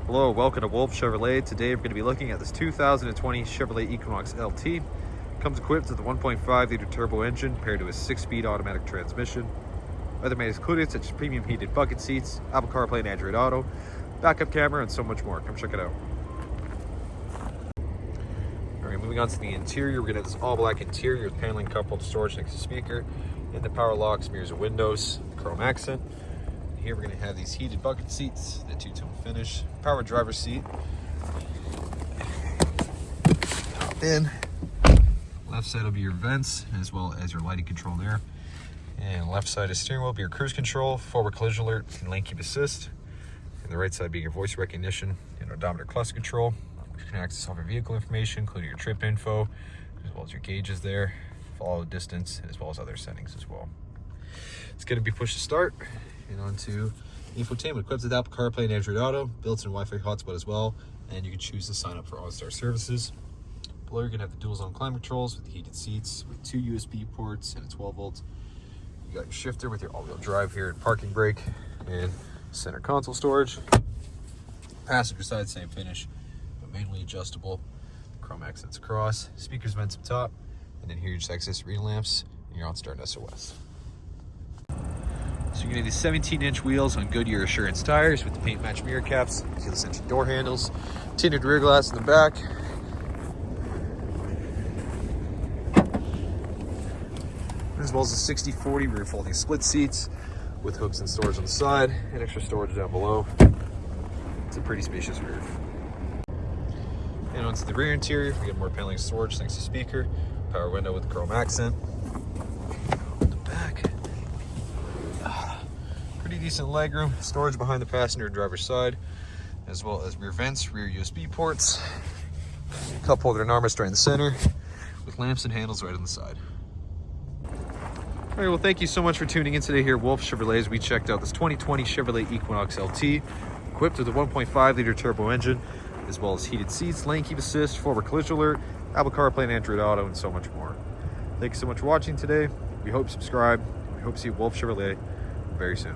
Hello, welcome to Wolfe Chevrolet. Today we're going to be looking at this 2020 Chevrolet Equinox LT. Comes equipped with a 1.5 liter turbo engine paired to a 6-speed automatic transmission. Other amenities included such as premium heated bucket seats, Apple CarPlay and Android Auto, backup camera, and so much more. Come check it out. Alright, moving on to the interior, we're going to have this all black interior with paneling coupled storage next to speaker, and the power locks, mirrors and windows, chrome accent. Here we're going to have these heated bucket seats, the two-tone finish, power driver's seat. Hop in. Left side will be your vents as well as your lighting control there. And left side is steering wheel, be your cruise control, forward collision alert, and lane keep assist. And the right side being your voice recognition and odometer cluster control. You can access all your vehicle information, including your trip info, as well as your gauges there, follow distance, as well as other settings as well. It's going to be push to start. And onto infotainment, equipped with Apple CarPlay and Android Auto, built-in Wi-Fi hotspot as well, and you can choose to sign up for OnStar services. Below you're going to have the dual zone climate controls with the heated seats, with 2 USB ports and a 12 volt. You got your shifter with your all-wheel drive here and parking brake, and center console storage. Passenger side, same finish, but manually adjustable. Chrome accents across, speakers, vents up top, and then here you just access reading lamps and your OnStar and SOS. So you're gonna have these 17-inch wheels on Goodyear Assurance tires with the paint match mirror caps, keyless entry door handles, tinted rear glass in the back. As well as the 60/40 rear folding split seats with hooks and storage on the side and extra storage down below. It's a pretty spacious rear. And onto the rear interior, we get more paneling storage thanks to speaker, power window with chrome accent. Pretty decent legroom, storage behind the passenger and driver's side, as well as rear vents, rear USB ports, cup holder and armrest right in the center, with lamps and handles right on the side. All right, well, thank you so much for tuning in today here at Wolfe Chevrolet as we checked out this 2020 Chevrolet Equinox LT, equipped with a 1.5 liter turbo engine, as well as heated seats, lane keep assist, forward collision alert, Apple CarPlay and Android Auto, and so much more. Thank you so much for watching today. We hope you subscribe. We hope to see Wolfe Chevrolet very soon.